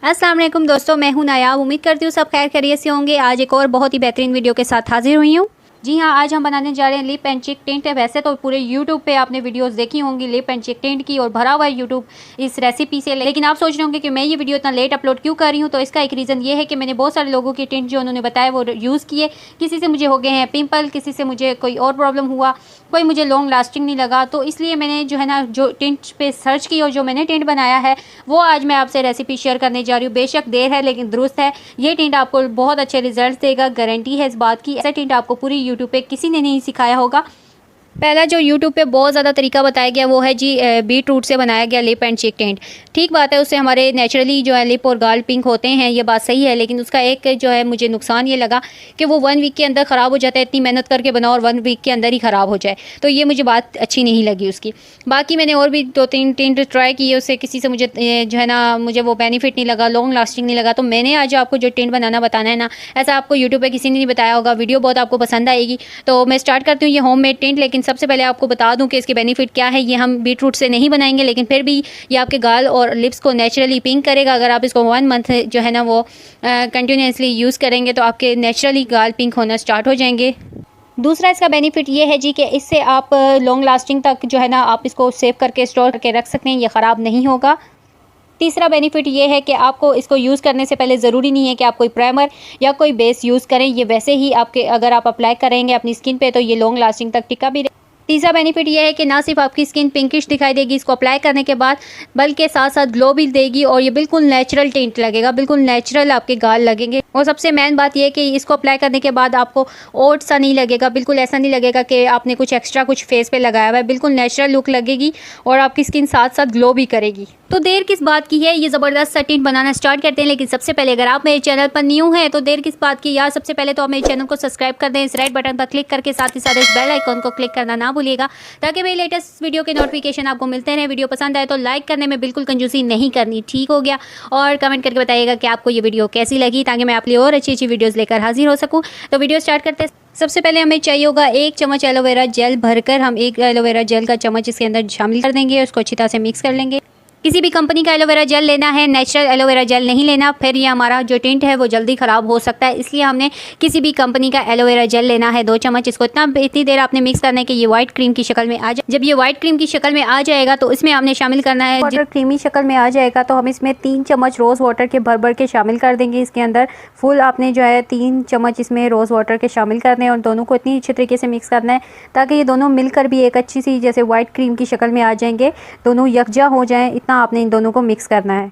अस्सलाम वालेकुम दोस्तों, मैं हूं नायाब। उम्मीद करती हूँ सब खैर खैरियत से होंगे। आज एक और बहुत ही बेहतरीन वीडियो के साथ हाजिर हुई हूँ। जी हाँ, आज हम बनाने जा रहे हैं लिप एंड चिक टिंट। वैसे तो पूरे यूट्यूब पे आपने वीडियोस देखी होंगी लिप एंड चिक टिंट की और भरा हुआ है यूट्यूब इस रेसिपी से, लेकिन आप सोच रहे होंगे कि मैं ये वीडियो इतना लेट अपलोड क्यों कर रही हूँ। तो इसका एक रीज़न ये है कि मैंने बहुत सारे लोगों की टिंट जो उन्होंने बताया वो यूज़ किए। किसी से मुझे हो गए हैं पिंपल, किसी से मुझे कोई और प्रॉब्लम हुआ, कोई मुझे लॉन्ग लास्टिंग नहीं लगा। तो इसलिए मैंने जो है ना जो टिंट पे सर्च की और जो मैंने टिंट बनाया है वो आज मैं आपसे रेसिपी शेयर करने जा रही हूँ। बेशक देर है लेकिन दुरुस्त है। ये टिंट आपको बहुत अच्छे रिजल्ट देगा, गारंटी है इस बात की। ऐसा टिंट आपको पूरी यूट्यूब पे किसी ने नहीं सिखाया होगा। पहला जो यूट्यूब पे बहुत ज़्यादा तरीका बताया गया वो है जी बीट रूट से बनाया गया लिप एंड चिक टिंट। ठीक बात है, उससे हमारे नेचुरली जो है लिप और गाल पिंक होते हैं, ये बात सही है। लेकिन उसका एक जो है मुझे नुकसान ये लगा कि वो 1 वीक के अंदर ख़राब हो जाता है। इतनी मेहनत करके बनाओ और 1 वीक के अंदर ही ख़राब हो जाए, तो ये मुझे बात अच्छी नहीं लगी उसकी। बाकी मैंने और भी 2-3 टिंट ट्राई किए, उससे किसी से मुझे जो है ना मुझे वो बेनिफिट नहीं लगा, लॉन्ग लास्टिंग नहीं लगा। तो मैंने आज आपको जो टिंट बनाना बताना है ना, ऐसा आपको यूट्यूब पर किसी ने नहीं बताया होगा। वीडियो बहुत आपको पसंद आएगी। तो मैं स्टार्ट करती हूँ ये होममेड टिंट। लेकिन सबसे पहले आपको बता दूं कि इसके बेनिफिट क्या है। ये हम बीट रूट से नहीं बनाएंगे, लेकिन फिर भी ये आपके गाल और लिप्स को नेचुरली पिंक करेगा। अगर आप इसको 1 मंथ जो है ना वो कंटिन्यूसली यूज़ करेंगे तो आपके नेचुरली गाल पिंक होना स्टार्ट हो जाएंगे। दूसरा इसका बेनिफिट ये है जी कि इससे आप लॉन्ग लास्टिंग तक जो है ना आप इसको सेव करके स्टोर करके रख सकते हैं, ये ख़राब नहीं होगा। तीसरा बेनिफिट ये है कि आपको इसको यूज़ करने से पहले ज़रूरी नहीं है कि आप कोई प्राइमर या कोई बेस यूज़ करें। ये वैसे ही आपके अगर आप अप्लाई करेंगे अपनी स्किन पे तो ये लॉन्ग लास्टिंग तक टिका भी। तीसरा बेनिफिट ये है कि ना सिर्फ आपकी स्किन पिंकिश दिखाई देगी इसको अप्लाई करने के बाद, बल्कि साथ साथ ग्लो भी देगी और ये बिल्कुल नेचुरल टिंट लगेगा, बिल्कुल नेचुरल आपके गाल लगेंगे। और सबसे मेन बात ये है कि इसको अप्लाई करने के बाद आपको ओट सा नहीं लगेगा, बिल्कुल ऐसा नहीं लगेगा कि आपने कुछ एक्स्ट्रा कुछ फेस पे लगाया हुआ है। बिल्कुल नेचुरल लुक लगेगी और आपकी स्किन साथ साथ ग्लो भी करेगी। तो देर किस बात की है, ये ज़बरदस्त सा टिंट बनाना स्टार्ट करते हैं। लेकिन सबसे पहले अगर आप मेरे चैनल पर न्यू हैं तो देर किस बात की यार, सबसे पहले तो आप मेरे चैनल को सब्सक्राइब कर दें, इस रेड बटन पर क्लिक करके, साथ ही साथ इस बेल आइकॉन को क्लिक करना ना भूलिएगा ताकि मेरी लेटेस्ट वीडियो के नोटिफिकेशन आपको मिलते रहे। वीडियो पसंद आए तो लाइक करने में बिल्कुल कंजूसी नहीं करनी, ठीक हो गया। और कमेंट करके बताइएगा कि आपको ये वीडियो कैसी लगी ताकि मैं आपके लिए और अच्छी अच्छी वीडियोज़ लेकर हाजिर हो सकूँ। तो वीडियो स्टार्ट करते हैं। सबसे पहले हमें चाहिए होगा 1 चम्मच एलोवेरा जेल भरकर हम 1 एलोवेरा जेल का चम्मच इसके अंदर शामिल कर देंगे, उसको अच्छी तरह से मिक्स कर लेंगे। किसी भी कंपनी का एलोवेरा जेल लेना है, नेचुरल एलोवेरा जेल नहीं लेना, फिर ये हमारा जो टिंट है वो जल्दी ख़राब हो सकता है। इसलिए हमने किसी भी कंपनी का एलोवेरा जेल लेना है 2 चम्मच। इसको इतनी देर आपने मिक्स करना है कि ये व्हाइट क्रीम की शक्ल में आ जाए। जब ये व्हाइट क्रीम की शक्ल में आ जाएगा तो इसमें आपने शामिल करना है, जब क्रीमी शक्ल में आ जाएगा तो हम इसमें 3 चम्मच रोज़ वाटर के भर के शामिल कर देंगे। इसके अंदर फुल आपने जो है 3 चम्मच इसमें रोज़ वाटर के शामिल करने हैं और दोनों को इतनी अच्छे तरीके से मिक्स करना है ताकि ये दोनों मिलकर भी एक अच्छी सी जैसे व्हाइट क्रीम की शक्ल में आ जाएंगे, दोनों यकजा हो जाएं। इतना आपने इन दोनों को मिक्स करना है।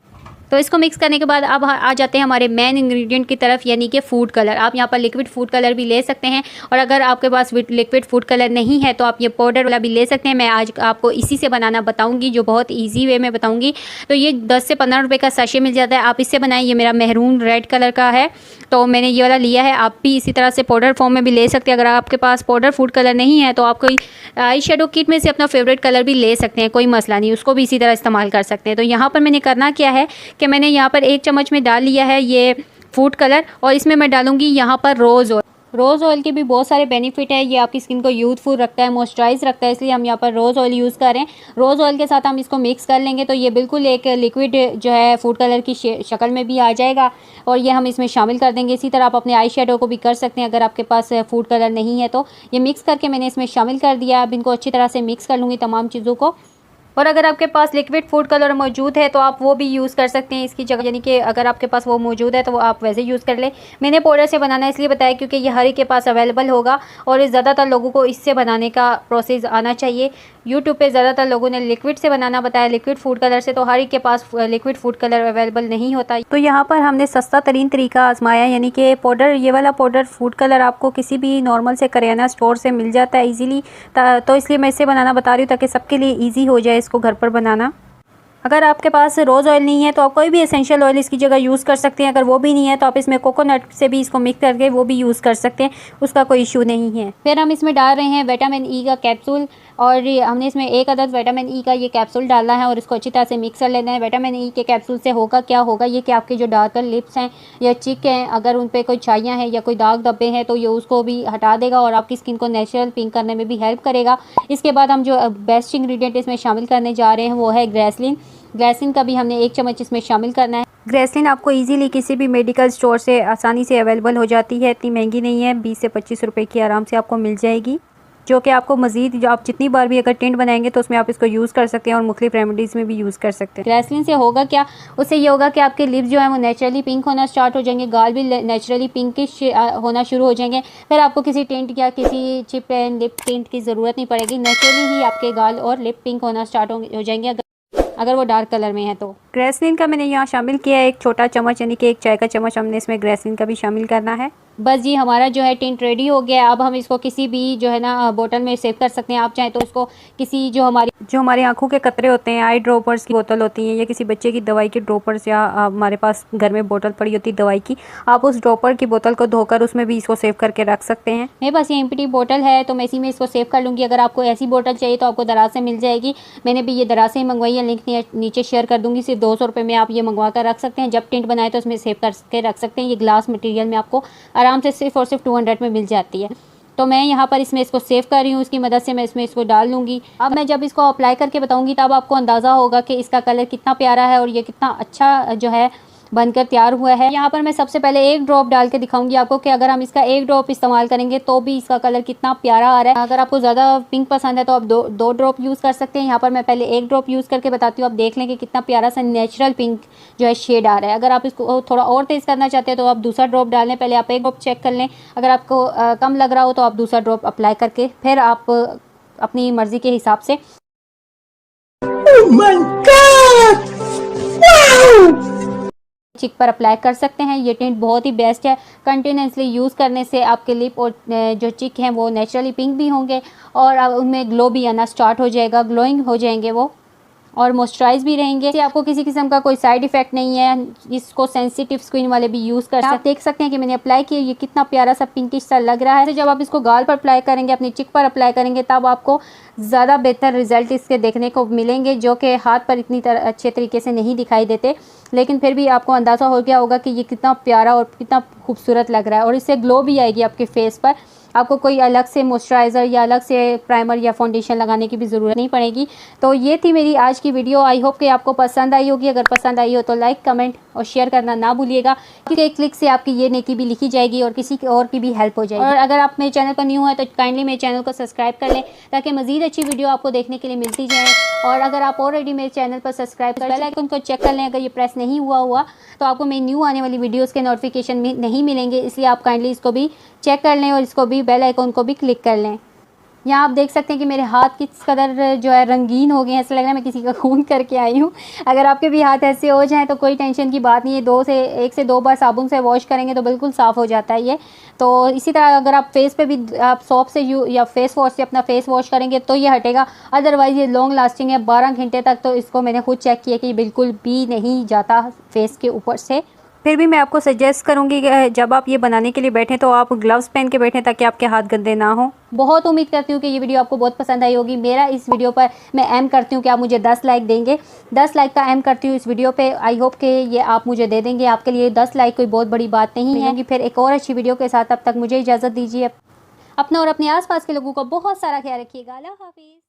तो इसको मिक्स करने के बाद अब आ जाते हैं हमारे मेन इंग्रेडिएंट की तरफ, यानी कि फूड कलर। आप यहाँ पर लिक्विड फूड कलर भी ले सकते हैं और अगर आपके पास लिक्विड फूड कलर नहीं है तो आप ये पाउडर वाला भी ले सकते हैं। मैं आज आपको इसी से बनाना बताऊंगी, जो बहुत इजी वे में बताऊंगी। तो ये 10 से 15 रुपये का सैशे मिल जाता है, आप इससे बनाएं। ये मेरा मेहरून रेड कलर का है तो मैंने ये वाला लिया है। आप भी इसी तरह से पाउडर फॉर्म में भी ले सकते हैं। अगर आपके पास पाउडर फूड कलर नहीं है तो आप कोई आई शेडो किट में से अपना फेवरेट कलर भी ले सकते हैं, कोई मसला नहीं, उसको भी इसी तरह इस्तेमाल कर सकते हैं। तो यहाँ पर मैंने करना क्या है कि मैंने यहाँ पर 1 चम्मच में डाल लिया है ये फूड कलर और इसमें मैं डालूंगी यहाँ पर रोज़ ऑयल। रोज़ ऑयल के भी बहुत सारे बेनिफिट है, ये आपकी स्किन को यूथफुल रखता है, मॉइस्चराइज रखता है, इसलिए हम यहाँ पर रोज़ ऑयल यूज़ करें। रोज़ ऑयल के साथ हम इसको मिक्स कर लेंगे तो ये बिल्कुल एक लिक्विड जो है फूड कलर की शक्ल में भी आ जाएगा और ये हम इसमें शामिल कर देंगे। इसी तरह आप अपने आई शेडो को भी कर सकते हैं अगर आपके पास फूड कलर नहीं है तो। ये मिक्स करके मैंने इसमें शामिल कर दिया। अब इनको अच्छी तरह से मिक्स कर लूँगी तमाम चीज़ों को। और अगर आपके पास लिक्विड फूड कलर मौजूद है तो आप वो भी यूज़ कर सकते हैं इसकी जगह, यानी कि अगर आपके पास वो मौजूद है तो वो आप वैसे यूज़ कर लें। मैंने पाउडर से बनाना इसलिए बताया क्योंकि ये हर एक के पास अवेलेबल होगा और ज़्यादातर लोगों को इससे बनाने का प्रोसेस आना चाहिए। यूट्यूब पे ज़्यादातर लोगों ने लिक्विड से बनाना बताया, लिक्विड फूड कलर से, तो हर एक के पास लिक्विड फूड कलर अवेलेबल नहीं होता। तो यहाँ पर हमने सस्ता तरीन तरीका आजमाया, यानी कि पाउडर, ये वाला पाउडर फूड कलर आपको किसी भी नॉर्मल से करियाना स्टोर से मिल जाता है ईजीली। तो इसलिए मैं इससे बनाना बता रही हूँ ताकि सबके लिए ईजी हो जाए इसको घर पर बनाना। अगर आपके पास रोज़ ऑयल नहीं है तो आप कोई भी एसेंशियल ऑयल इसकी जगह यूज़ कर सकते हैं। अगर वो भी नहीं है तो आप इसमें कोकोनट से भी इसको मिक्स करके वो भी यूज़ कर सकते हैं, उसका कोई इशू नहीं है। फिर हम इसमें डाल रहे हैं विटामिन ई का कैप्सूल और हमने इसमें 1 अदद विटामिन ई का ये कैप्सूल डालना है और इसको अच्छी तरह से मिक्स कर लेना है। विटामिन ई के कैप्सूल से होगा क्या, होगा ये कि आपके जो डार्कर लिप्स हैं या चिक हैं, अगर उन पर कोई छाइयाँ हैं या कोई दाग धब्बे हैं तो ये उसको भी हटा देगा और आपकी स्किन को नेचुरल पिंक करने में भी हेल्प करेगा। इसके बाद हम जो बेस्ट इंग्रेडिएंट इसमें शामिल करने जा रहे हैं वो है ग्लिसरीन। ग्लिसरीन का भी हमने 1 चम्मच इसमें शामिल करना है। ग्रेसलिन आपको इजीली किसी भी मेडिकल स्टोर से आसानी से अवेलेबल हो जाती है, इतनी महंगी नहीं है, 20 से 25 रुपए की आराम से आपको मिल जाएगी, जो कि आपको मज़ीद जो आप जितनी बार भी अगर टिंट बनाएंगे तो उसमें आप इसको यूज़ कर सकते हैं और मुख्तलिफ रेमेडीज़ में भी यूज़ कर सकते हैं। ग्रेसलिन से होगा क्या, उससे ये होगा कि आपके लिप्स जो है वो नेचुरली पिंक होना स्टार्ट हो जाएंगे, गाल भी नेचुरली पिंकिश होना शुरू हो जाएंगे। फिर आपको किसी टिंट या किसी चिप एंड लिप टिंट की ज़रूरत नहीं पड़ेगी, नेचुरली ही आपके गाल और लिप पिंक होना स्टार्ट हो जाएंगे अगर वो डार्क कलर में है तो। ग्रेसलिन का मैंने यहाँ शामिल किया है 1 छोटा चम्मच, यानी कि 1 चाय का चम्मच हमने इसमें ग्रेसलिन का भी शामिल करना है। बस जी हमारा जो है टिंट रेडी हो गया है। अब हम इसको किसी भी जो है ना बोतल में सेव कर सकते हैं। आप चाहें तो इसको किसी जो हमारी आंखों के कतरे होते हैं, आई ड्रॉपर्स की बोतल होती है, या किसी बच्चे की दवाई की ड्रॉपर्स, या हमारे पास घर में बोतल पड़ी होती है दवाई की, आप उस ड्रॉपर की बोतल को धोकर उसमें भी इसको सेव करके रख सकते हैं। मेरे पास ये एम्प्टी बोतल है तो मैं इसी में इसको सेव कर लूँगी। अगर आपको ऐसी बोतल चाहिए तो आपको दराज से मिल जाएगी। मैंने भी ये दराज से ही मंगवाई है, लिंक नीचे शेयर कर दूँगी। सिर्फ 200 रुपये में आप ये मंगवा कर रख सकते हैं। जब टिंट बनाए तो उसमें सेव करके रख सकते हैं। ये ग्लास मटेरियल में आपको आराम से सिर्फ और सिर्फ 200 में मिल जाती है। तो मैं यहाँ पर इसमें इसको सेव कर रही हूँ, उसकी मदद से मैं इसमें इसको डाल लूँगी। अब मैं जब इसको अप्लाई करके बताऊँगी तब आपको अंदाज़ा होगा कि इसका कलर कितना प्यारा है और ये कितना अच्छा जो है बनकर तैयार हुआ है। यहाँ पर मैं सबसे पहले 1 ड्रॉप डाल के दिखाऊंगी आपको कि अगर हम इसका 1 ड्रॉप इस्तेमाल करेंगे तो भी इसका कलर कितना प्यारा आ रहा है। अगर आपको ज़्यादा पिंक पसंद है तो आप दो ड्रॉप यूज़ कर सकते हैं। यहाँ पर मैं पहले 1 ड्रॉप यूज़ करके बताती हूँ, आप देख लें कि कितना प्यारा सा नेचुरल पिंक जो है शेड आ रहा है। अगर आप इसको थोड़ा और तेज़ करना चाहते हैं तो आप दूसरा ड्रॉप डालें। पहले आप 1 ड्रॉप चेक कर लें, अगर आपको कम लग रहा हो तो आप दूसरा ड्रॉप अप्लाई करके फिर आप अपनी मर्ज़ी के हिसाब से चिक पर अप्लाई कर सकते हैं। ये टिंट बहुत ही बेस्ट है। कंटिन्यूसली यूज़ करने से आपके लिप और जो चिक हैं वो नेचुरली पिंक भी होंगे और उनमें ग्लो भी आना स्टार्ट हो जाएगा, ग्लोइंग हो जाएंगे वो, और मॉइस्चराइज भी रहेंगे। इससे आपको किसी किस्म का कोई साइड इफेक्ट नहीं है। इसको सेंसिटिव स्किन वाले भी यूज़ कर सकते हैं। आप देख सकते हैं कि मैंने अप्लाई किया, ये कितना प्यारा सा पिंकिश सा लग रहा है। जब आप इसको गाल पर अप्लाई करेंगे, अपनी चिक पर अप्लाई करेंगे, तब आपको ज़्यादा बेहतर रिजल्ट इसके देखने को मिलेंगे, जो कि हाथ पर इतनी अच्छे तरीके से नहीं दिखाई देते। लेकिन फिर भी आपको अंदाज़ा हो गया होगा कि ये कितना प्यारा और कितना खूबसूरत लग रहा है, और इससे ग्लो भी आएगी आपके फेस पर। आपको कोई अलग से मॉइस्चराइज़र या अलग से प्राइमर या फाउंडेशन लगाने की भी ज़रूरत नहीं पड़ेगी। तो ये थी मेरी आज की वीडियो। आई होप कि आपको पसंद आई होगी। अगर पसंद आई हो तो लाइक, कमेंट और शेयर करना ना भूलिएगा, क्योंकि एक क्लिक से आपकी ये नेकी भी लिखी जाएगी और किसी और की भी हेल्प हो जाएगी। और अगर आप मेरे चैनल पर न्यू हैं तो काइंडली मेरे चैनल को सब्सक्राइब कर लें, ताकि मज़ीद अच्छी वीडियो आपको देखने के लिए मिलती जाए। और अगर आप ऑलरेडी मेरे चैनल पर सब्सक्राइब कर बेल आइकन को चेक कर लें, अगर ये प्रेस नहीं हुआ तो आपको मेरी न्यू आने वाली वीडियोज़ के नोटिफिकेशन नहीं मिलेंगे। इसलिए आप काइंडली इसको भी चेक कर लें और इसको भी बेल आइकन को भी क्लिक कर लें। यहाँ आप देख सकते हैं कि मेरे हाथ किस कदर जो है रंगीन हो गए हैं, ऐसा लग रहा है मैं किसी का खून करके आई हूँ। अगर आपके भी हाथ ऐसे हो जाएं तो कोई टेंशन की बात नहीं है। 1 से 2 बार साबुन से वॉश करेंगे तो बिल्कुल साफ़ हो जाता है ये। तो इसी तरह अगर आप फेस पे भी आप सोप से या फेस वॉश से अपना फेस वॉश करेंगे तो ये हटेगा। अदरवाइज़ ये लॉन्ग लास्टिंग है 12 घंटे तक। तो इसको मैंने खुद चेक किया कि ये बिल्कुल भी नहीं जाता फेस के ऊपर से। फिर भी मैं आपको सजेस्ट करूंगी कि जब आप ये बनाने के लिए बैठें तो आप ग्लव्स पहन के बैठें, ताकि आपके हाथ गंदे ना हो। बहुत उम्मीद करती हूँ कि ये वीडियो आपको बहुत पसंद आई होगी। मेरा इस वीडियो पर मैं एम करती हूँ कि आप मुझे 10 लाइक देंगे। 10 लाइक का एम करती हूँ इस वीडियो पे। आई होप कि ये आप मुझे दे देंगे। आपके लिए 10 लाइक कोई बहुत बड़ी बात नहीं है। कि फिर एक और अच्छी वीडियो के साथ, तब तक मुझे इजाज़त दीजिए। अपना और अपने आसपास के लोगों का बहुत सारा ख्याल रखिएगा। अल्लाह हाफिज़।